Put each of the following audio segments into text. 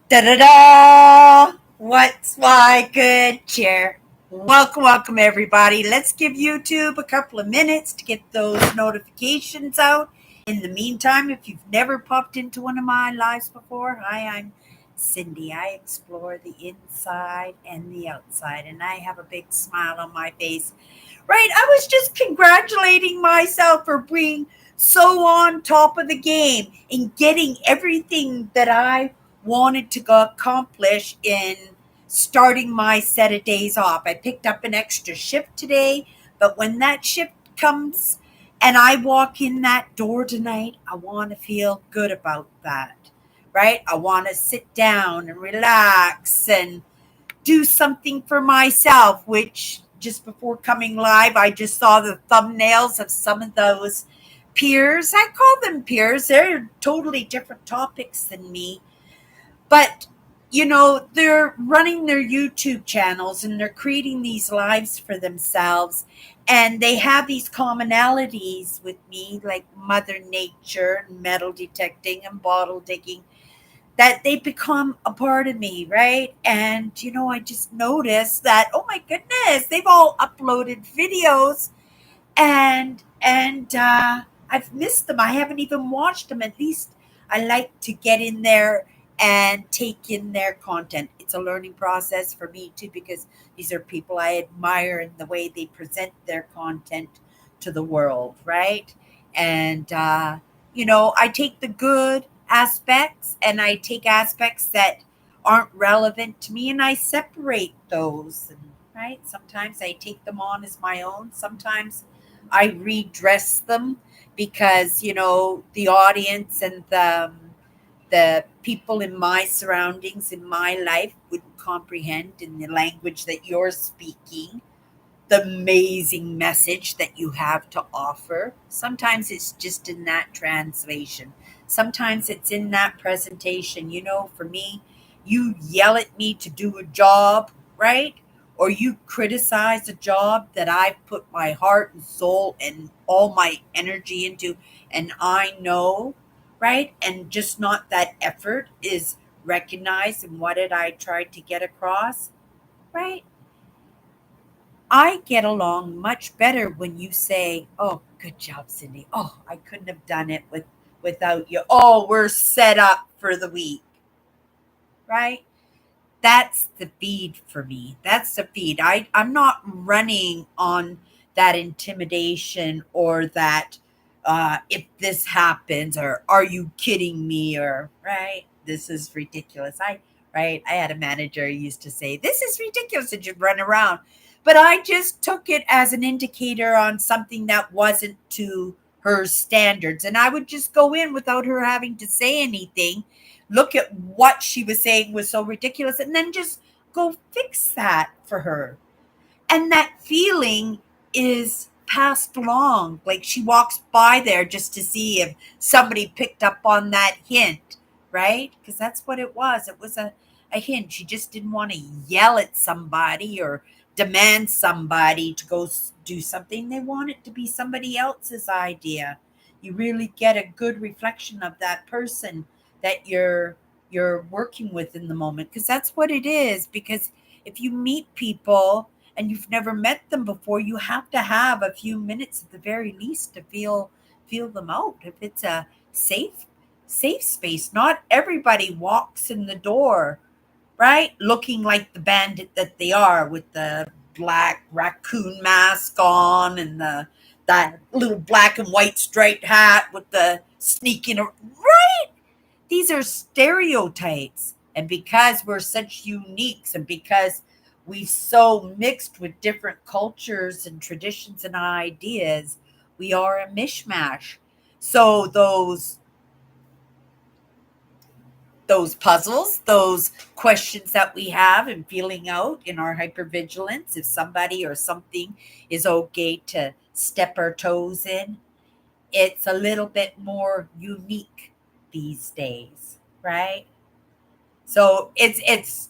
Da da da! What's my good cheer? Welcome, everybody. Let's give YouTube a couple of minutes to get those notifications out. In the meantime, if you've never popped into one of my lives before, hi, I'm Cindy. I explore the inside and the outside, and I have a big smile on my face. Right? I was just congratulating myself for being so on top of the game and getting everything that I wanted to go accomplish in starting my set of days off. I picked up an extra shift today, but when that shift comes and I walk in that door tonight, I want to feel good about that. Right? I want to sit down and relax and do something for myself, which just before coming live, I just saw the thumbnails of some of those peers. I call them peers. They're totally different topics than me, but they're running their YouTube channels and they're creating these lives for themselves. And they have these commonalities with me, like Mother Nature and metal detecting and bottle digging, that they become a part of me, right? And I just noticed that, oh my goodness, they've all uploaded videos, and I've missed them. I haven't even watched them. At least I like to get in there and take in their content. It's a learning process for me too, because these are people I admire in the way they present their content to the world, right? And I take the good aspects and I take aspects that aren't relevant to me and I separate those. And right, sometimes I take them on as my own. Sometimes I redress them because the audience and the people in my surroundings in my life wouldn't comprehend in the language that you're speaking the amazing message that you have to offer. Sometimes it's just in that translation. Sometimes it's in that presentation. For me, you yell at me to do a job, right? Or you criticize a job that I've put my heart and soul and all my energy into, and I know, right? And just not that effort is recognized and what did I try to get across, right? I get along much better when you say, "Oh, good job, Cindy. Oh, I couldn't have done it without you. Oh, we're set up for the week." Right? That's the feed for me. That's the feed. I'm not running on that intimidation or that if this happens or are you kidding me or right, this is ridiculous. I had a manager who used to say, "This is ridiculous," and you'd run around. But I just took it as an indicator on something that wasn't to her standards. And I would just go in without her having to say anything, look at what she was saying was so ridiculous, and then just go fix that for her. And that feeling is passed along. Like she walks by there just to see if somebody picked up on that hint, right? Because that's what it was. It was a hint. She just didn't want to yell at somebody or demand somebody to go do something. They want it to be somebody else's idea. You really get a good reflection of that person that you're working with in the moment, because that's what it is. Because if you meet people and you've never met them before, you have to have a few minutes at the very least to feel them out. If it's a safe space, not everybody walks in the door, right, looking like the bandit that they are with the black raccoon mask on and the that little black and white striped hat with the sneaking right. These are stereotypes. And because we're such uniques and because we've so mixed with different cultures and traditions and ideas, we are a mishmash. So those puzzles, those questions that we have and feeling out in our hypervigilance, if somebody or something is okay to step our toes in, it's a little bit more unique these days, right? So it's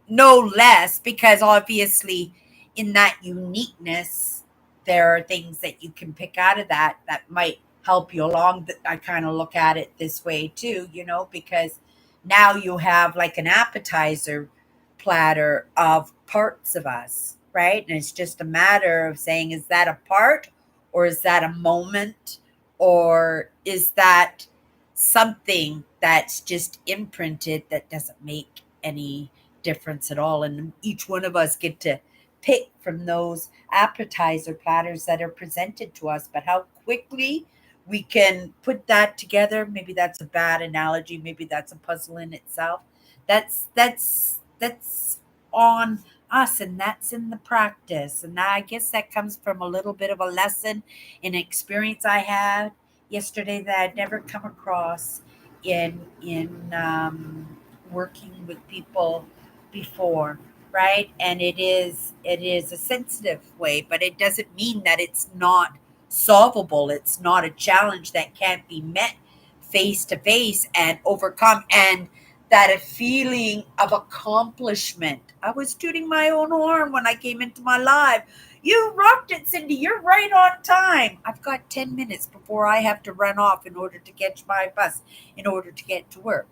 no less, because obviously in that uniqueness there are things that you can pick out of that might help you along. That I kind of look at it this way too, because Now you have like an appetizer platter of parts of us, right? And it's just a matter of saying, is that a part, or is that a moment, or is that something that's just imprinted that doesn't make any difference at all? And each one of us get to pick from those appetizer platters that are presented to us, but how quickly we can put that together. Maybe that's a bad analogy, maybe that's a puzzle in itself. That's on us, and that's in the practice. And I guess that comes from a little bit of a lesson in experience I had yesterday that I'd never come across in working with people before, right? And it is a sensitive way, but it doesn't mean that it's not solvable. It's not a challenge that can't be met face to face and overcome. And that a feeling of accomplishment. I was tooting my own horn when I came into my live. You rocked it, Cindy. You're right on time. I've got 10 minutes before I have to run off in order to catch my bus, in order to get to work,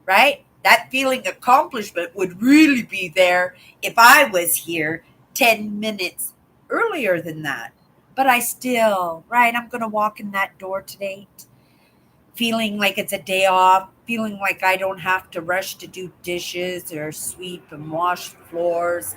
right? That feeling accomplishment would really be there if I was here 10 minutes earlier than that. But I still, right, I'm going to walk in that door today feeling like it's a day off, feeling like I don't have to rush to do dishes or sweep and wash floors,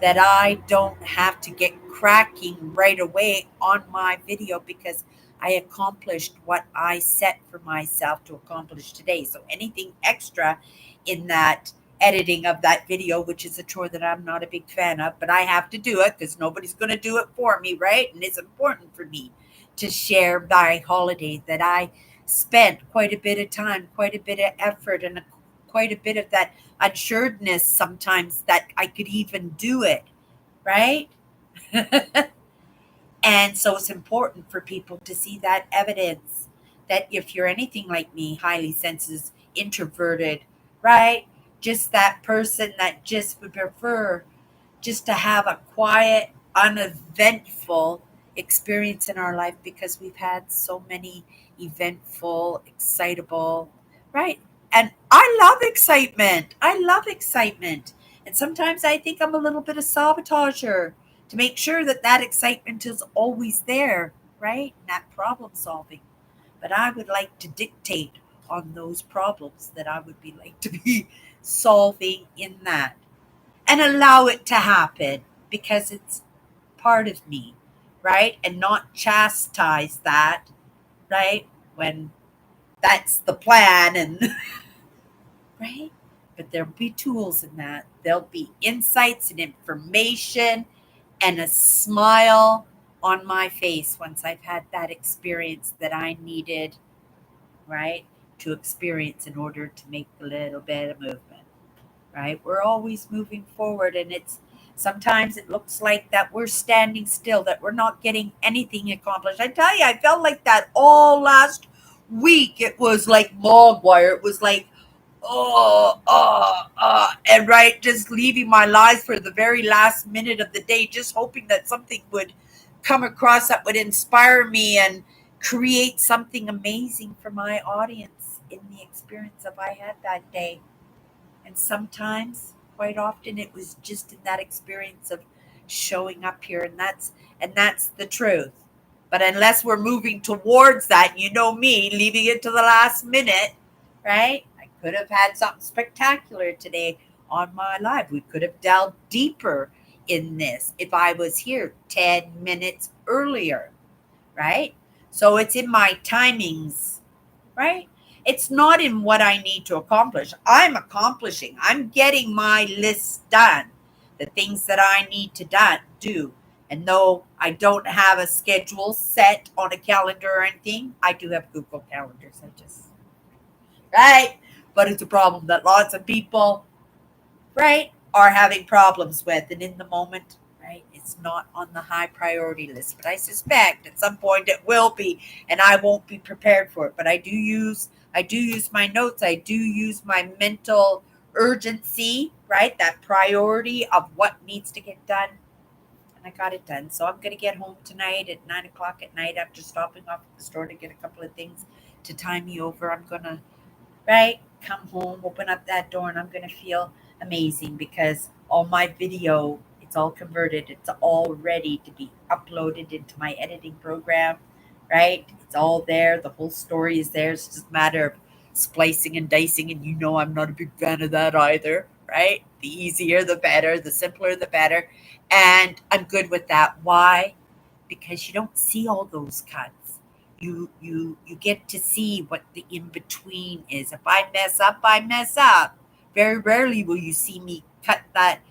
that I don't have to get cracking right away on my video because I accomplished what I set for myself to accomplish today. So anything extra in that editing of that video, which is a chore that I'm not a big fan of, but I have to do it because nobody's going to do it for me, right? And it's important for me to share my holiday that I spent quite a bit of time, quite a bit of effort, and quite a bit of that unsuredness sometimes that I could even do it, right? And so it's important for people to see that evidence that if you're anything like me, highly sensitive, introverted, right? Just that person that just would prefer just to have a quiet, uneventful experience in our life because we've had so many eventful, excitable, right? And I love excitement. I love excitement. And sometimes I think I'm a little bit of sabotager to make sure that that excitement is always there, right? That problem solving. But I would like to dictate on those problems that I would be like to be solving in that and allow it to happen because it's part of me, right? And not chastise that, right? When that's the plan and right? But there'll be tools in that. There'll be insights and information and a smile on my face once I've had that experience that I needed, right? To experience in order to make a little bit of movement, right? We're always moving forward, and it's sometimes it looks like that we're standing still, that we're not getting anything accomplished. I tell you, I felt like that all last week. It was like Mogwire. It was like, and right, just leaving my life for the very last minute of the day, just hoping that something would come across that would inspire me and create something amazing for my audience in the experience that I had that day. And sometimes, quite often, it was just in that experience of showing up here, and that's the truth. But unless we're moving towards that, you know me, leaving it to the last minute, right? I could have had something spectacular today on my live. We could have delved deeper in this if I was here 10 minutes earlier, right? So it's in my timings, right? It's not in what I need to accomplish. I'm accomplishing. I'm getting my list done, the things that I need to do. And though I don't have a schedule set on a calendar or anything, I do have Google calendars. I just, right? But it's a problem that lots of people, right, are having problems with. And in the moment, right, it's not on the high priority list. But I suspect at some point it will be, and I won't be prepared for it. But I do use my notes. I do use my mental urgency, right? That priority of what needs to get done. And I got it done. So I'm gonna get home tonight at 9 o'clock at night after stopping off at the store to get a couple of things to tie me over. I'm gonna, right, come home, open up that door, and I'm going to feel amazing because all my video, it's all converted. It's all ready to be uploaded into my editing program, right? It's all there. The whole story is there. It's just a matter of splicing and dicing, and you know I'm not a big fan of that either, right? The easier, the better. The simpler, the better. And I'm good with that. Why? Because you don't see all those cuts. You get to see what the in between is. If I mess up, I mess up. Very rarely will you see me cut that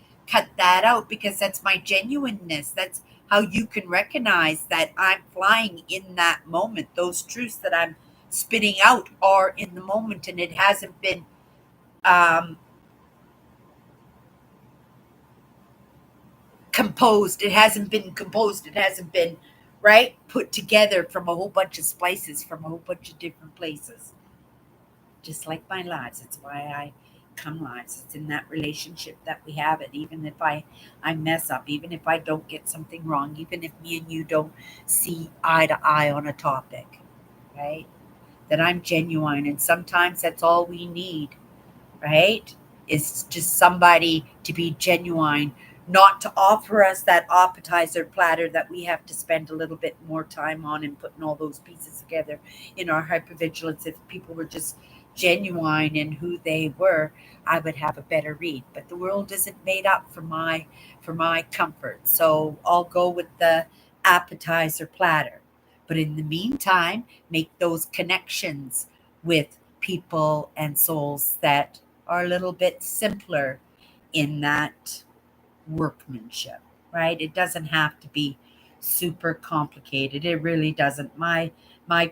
out because that's my genuineness. That's how you can recognize that I'm flying in that moment. Those truths that I'm spitting out are in the moment, and it hasn't been um, composed. It hasn't been composed. It hasn't been right put together from a whole bunch of splices from a whole bunch of different places. Just like my lives, it's why I come lives. It's in that relationship that we have it. Even if I mess up, even if I don't get something wrong, even if me and you don't see eye to eye on a topic, right? That I'm genuine, and sometimes that's all we need, right? Is just somebody to be genuine, not to offer us that appetizer platter that we have to spend a little bit more time on and putting all those pieces together in our hypervigilance. If people were just genuine in who they were, I would have a better read. But the world isn't made up for my comfort. So I'll go with the appetizer platter. But in the meantime, make those connections with people and souls that are a little bit simpler in that workmanship, right? It doesn't have to be super complicated. It really doesn't. My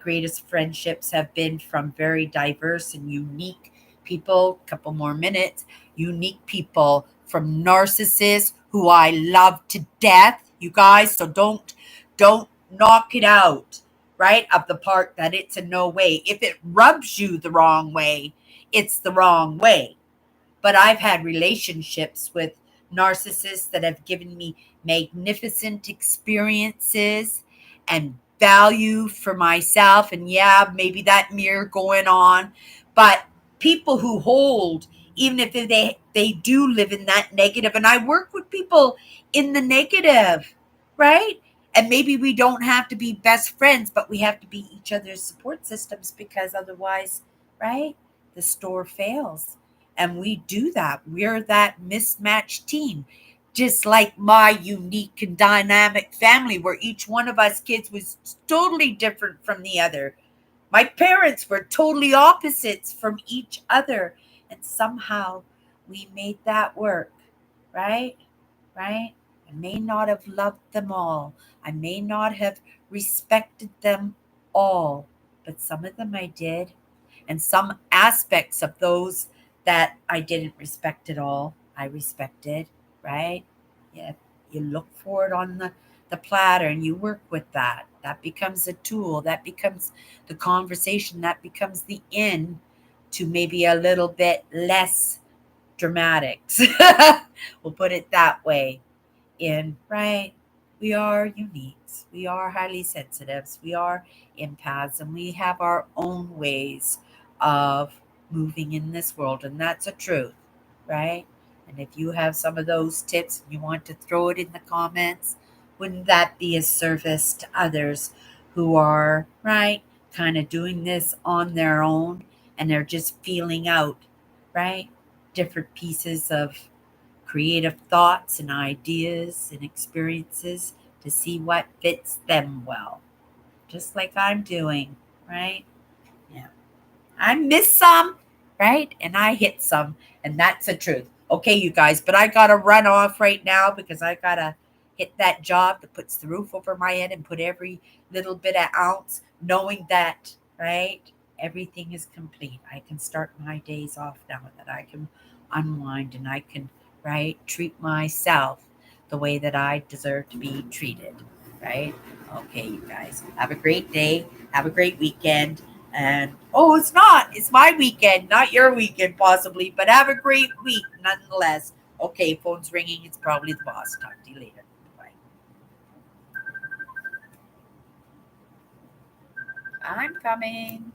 greatest friendships have been from very diverse and unique people. Couple more minutes. Unique people from narcissists who I love to death, you guys. So don't knock it out, right? Of the part that it's a no way. If it rubs you the wrong way, it's the wrong way. But I've had relationships with narcissists that have given me magnificent experiences and value for myself. And yeah, maybe that mirror going on. But people who hold, even if they do live in that negative, and I work with people in the negative, right? And maybe we don't have to be best friends, but we have to be each other's support systems because otherwise, right? The store fails. And we do that. We're that mismatched team. Just like my unique and dynamic family, where each one of us kids was totally different from the other. My parents were totally opposites from each other. And somehow we made that work, right? Right? I may not have loved them all. I may not have respected them all, but some of them I did. And some aspects of those that I didn't respect at all, I respected, right? Yeah, you look for it on the platter and you work with that. That becomes a tool. That becomes the conversation. That becomes the in to maybe a little bit less dramatics. We'll put it that way in, right? We are uniques. We are highly sensitives. We are empaths, and we have our own ways of moving in this world, and that's a truth, right? And if you have some of those tips and you want to throw it in the comments, wouldn't that be a service to others who are, right, kind of doing this on their own and they're just feeling out, right, different pieces of creative thoughts and ideas and experiences to see what fits them well, just like I'm doing, right? Yeah. I miss some, right? And I hit some, and that's the truth. Okay, you guys, but I gotta run off right now because I gotta hit that job that puts the roof over my head and put every little bit of ounce, knowing that, right? Everything is complete. I can start my days off now, that I can unwind and I can, right, treat myself the way that I deserve to be treated, right? Okay, you guys, have a great day. Have a great weekend. And oh, it's not. It's my weekend, not your weekend, possibly. But have a great week nonetheless. Okay, phone's ringing. It's probably the boss. Talk to you later. Bye. I'm coming.